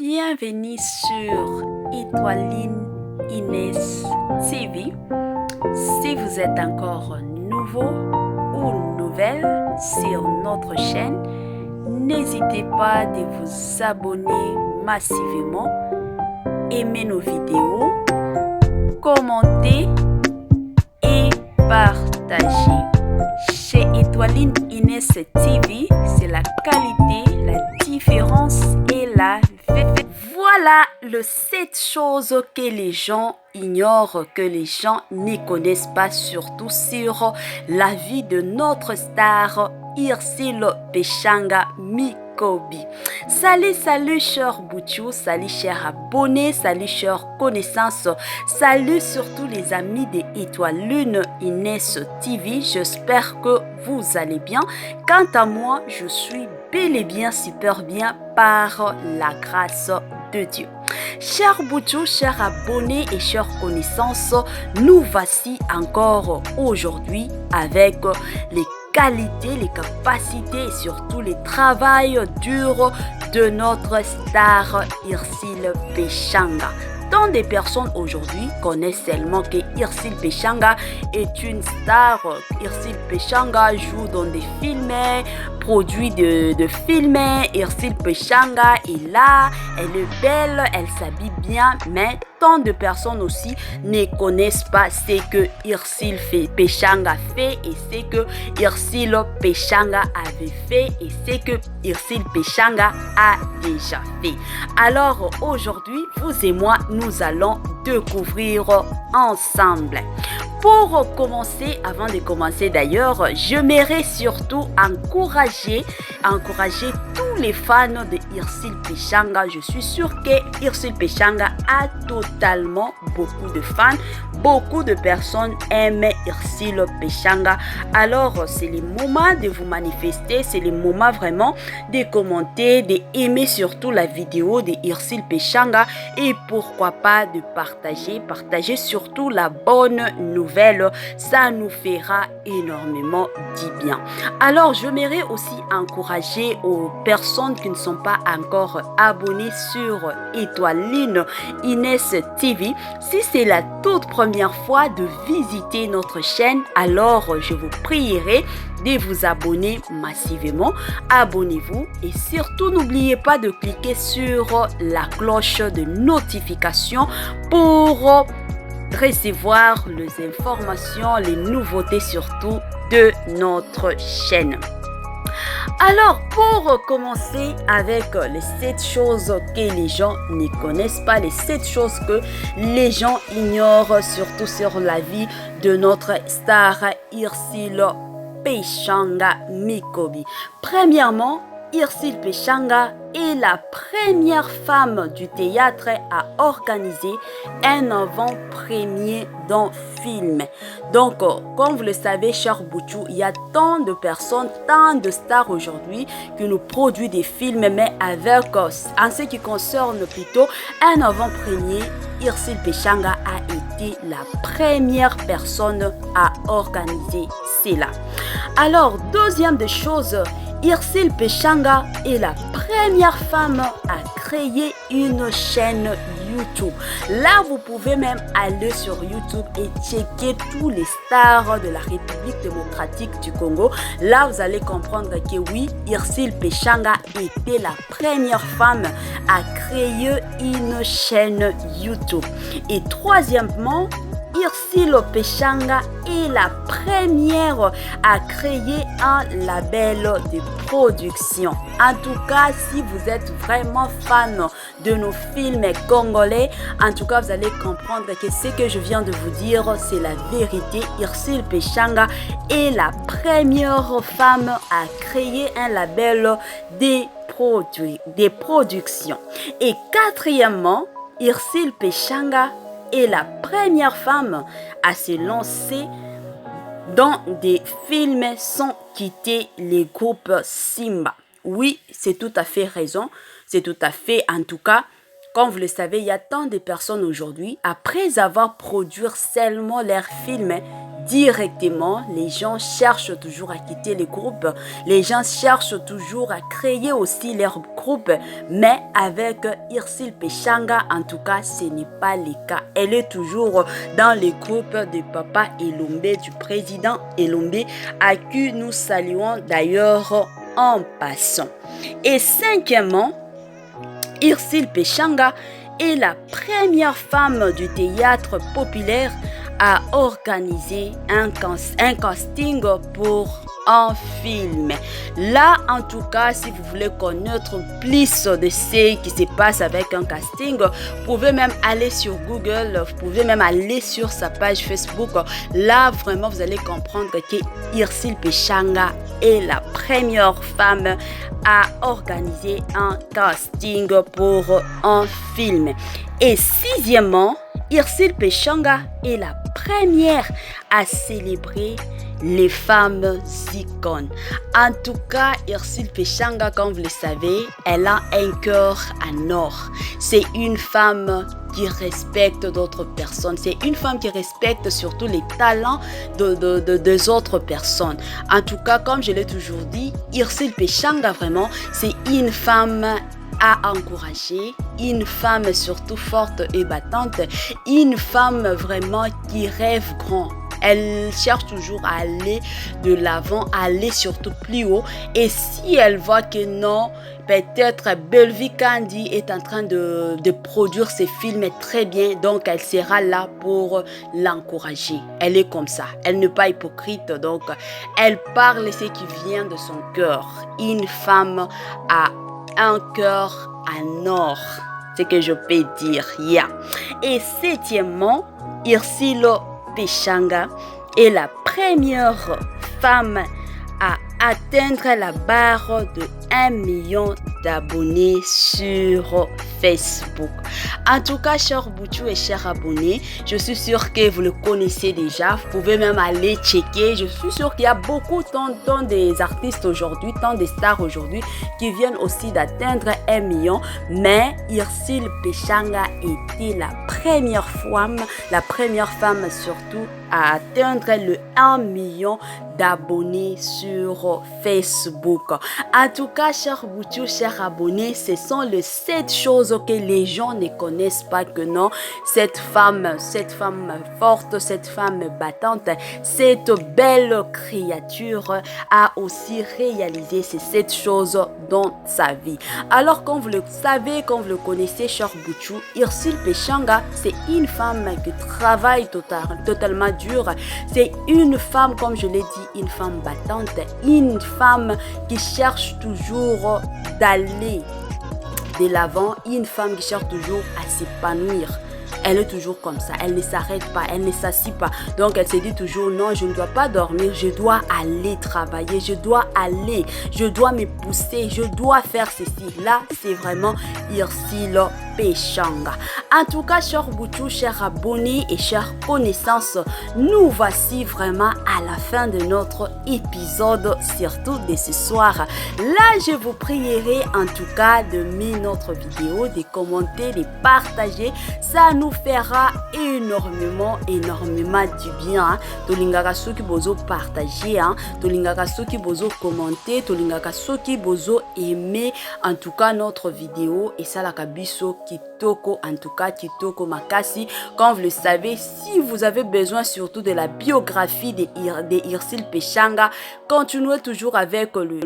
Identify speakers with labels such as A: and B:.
A: Bienvenue sur Étoiline Inès TV. Si vous êtes encore nouveau ou nouvelle sur notre chaîne, n'hésitez pas de vous abonner massivement, aimer nos vidéos, commenter et partager. Chez Étoiline Inès TV, c'est la qualité, la différence et la vérité. Voilà le 7 choses que les gens ignorent, que les gens ne connaissent pas, surtout sur la vie de notre star Hirsile Pechanga Mikobi. Salut cher Bouchou, salut cher abonné, salut cher connaissance, salut surtout les amis de Étoiline Inès TV. J'espère que vous allez bien. Quant à moi, je suis bel et bien super bien par la grâce de Dieu. Chers Bouchou, chers abonnés et chers connaissances, nous voici encore aujourd'hui avec les qualités, les capacités et surtout les travail dur de notre star Hirsile Pechanga. Tant de personnes aujourd'hui connaissent seulement que Hirsile Pechanga est une star. Hirsile Pechanga joue dans des films, produit de films. Hirsile Pechanga est là, elle est belle, elle s'habille bien, mais tant de personnes aussi ne connaissent pas ce que Hirsile Pechanga fait et ce que Hirsile Pechanga avait fait et ce que Hirsile Pechanga a déjà fait. Alors aujourd'hui, vous et moi, nous allons découvrir ensemble. Pour commencer, avant de commencer d'ailleurs, j'aimerais surtout encourager tous les fans de Hirsile Pechanga. Je suis sûre que Hirsile Pechanga a totalement beaucoup de fans. Beaucoup de personnes aiment Hirsile Pechanga. Alors, c'est le moment de vous manifester, c'est le moment vraiment de commenter, d'aimer surtout la vidéo de Hirsile Pechanga et pourquoi pas de partager surtout la bonne nouvelle. Ça nous fera énormément du bien. Alors, j'aimerais aussi encourager aux personnes qui ne sont pas encore abonnées sur Étoiline Inès TV. Si c'est la toute première fois de visiter notre chaîne, alors je vous prierai de vous abonner massivement. Abonnez-vous et surtout n'oubliez pas de cliquer sur la cloche de notification pour recevoir les informations, les nouveautés surtout de notre chaîne. Alors, pour commencer avec les 7 choses que les gens ne connaissent pas, les 7 choses que les gens ignorent, surtout sur la vie de notre star Hirsile Pechanga Mikobi. Premièrement, Hirsile Pechanga est la première femme du théâtre à organiser un avant-première d'un film. Donc, comme vous le savez, cher Bouchou, il y a tant de personnes, tant de stars aujourd'hui qui nous produisent des films, mais avec, en ce qui concerne plutôt un avant-première, Hirsile Pechanga a été la première personne à organiser cela. Alors, deuxième des choses, Hirsile Pechanga est la première femme à créer une chaîne YouTube. Là, vous pouvez même aller sur YouTube et checker tous les stars de la République démocratique du Congo. Là, vous allez comprendre que oui, Hirsile Pechanga était la première femme à créer une chaîne YouTube. Et troisièmement, Hirsile Pechanga est la première à créer un label de production. En tout cas, si vous êtes vraiment fan de nos films congolais, en tout cas, vous allez comprendre que ce que je viens de vous dire, c'est la vérité. Hirsile Pechanga est la première femme à créer un label de production. Et quatrièmement, Hirsile Pechanga est la première femme à se lancer dans des films sans quitter les groupes Simba. Oui, c'est tout à fait raison. C'est tout à fait, en tout cas, comme vous le savez, il y a tant de personnes aujourd'hui, après avoir produit seulement leurs films, directement. Les gens cherchent toujours à quitter les groupes. Les gens cherchent toujours à créer aussi leur groupe. Mais avec Irsil Pechanga, en tout cas, ce n'est pas le cas. Elle est toujours dans les groupes de Papa Elombe, du président Elombe, à qui nous saluons d'ailleurs en passant. Et cinquièmement, Irsil Pechanga est la première femme du théâtre populaire à organiser un casting pour un film. Là, en tout cas, si vous voulez connaître plus de ce qui se passe avec un casting, vous pouvez même aller sur Google, vous pouvez même aller sur sa page Facebook. Là, vraiment, vous allez comprendre que Irsil Pechanga est la première femme à organiser un casting pour un film. Et sixièmement, Irsil Pechanga est la première à célébrer les femmes icônes. En tout cas, Irsil Pechanga, comme vous le savez, elle a un cœur en or. C'est une femme qui respecte d'autres personnes. C'est une femme qui respecte surtout les talents des autres personnes. En tout cas, comme je l'ai toujours dit, Irsil Pechanga, vraiment, c'est une femme à encourager, une femme surtout forte et battante, une femme vraiment qui rêve grand. Elle cherche toujours à aller de l'avant, à aller surtout plus haut. Et si elle voit que non, peut-être Belvi Kandi est en train de produire ses films très bien, donc elle sera là pour l'encourager. Elle est comme ça, elle n'est pas hypocrite, donc elle parle ce qui vient de son cœur. Une femme a un cœur en or, c'est ce que je peux dire. Yeah. Et septièmement, Irsil Pechanga est la première femme à atteindre la barre de 1 million d'abonnés sur Facebook. En tout cas, chers Bouchou et chers abonnés, je suis sûre que vous le connaissez déjà. Vous pouvez même aller checker. Je suis sûre qu'il y a beaucoup tant des artistes aujourd'hui, tant des stars aujourd'hui qui viennent aussi d'atteindre 1 million. Mais Irsil Pechanga était la première femme surtout à atteindre le 1 million d'abonnés sur Facebook. En tout cas, chers Bouchou, chers abonnés, ce sont les 7 choses que les gens ne connaissent pas, que non, cette femme forte, cette femme battante, cette belle créature a aussi réalisé ces 7 choses dans sa vie. Alors, comme vous le savez, comme vous le connaissez, cher Bouchou, Irsil Pechanga, c'est une femme qui travaille totalement dur. C'est une femme, comme je l'ai dit, une femme battante, une femme qui cherche toujours d'aller de l'avant, une femme qui cherche toujours à s'épanouir. Elle est toujours comme ça, elle ne s'arrête pas, elle ne s'assit pas. Donc elle se dit toujours non, je ne dois pas dormir, je dois aller travailler, je dois me pousser, je dois faire ceci. Là, c'est vraiment Irsil Pechanga. En tout cas, chers Bouchou, chers abonnés et chers connaissances, nous voici vraiment à la fin de notre épisode, surtout de ce soir. Là, je vous prierai en tout cas de mettre notre vidéo, de commenter, de partager. Ça nous fera énormément du bien. Tolingaka soki bozo partager, tolingaka soki bozo commenter, tolingaka soki bozo aimer en tout cas notre vidéo, et ça la kabiso kitoko, en tout cas kitoko makasi. Comme vous le savez, si vous avez besoin surtout de la biographie de Irsil Pechanga, continuez toujours avec le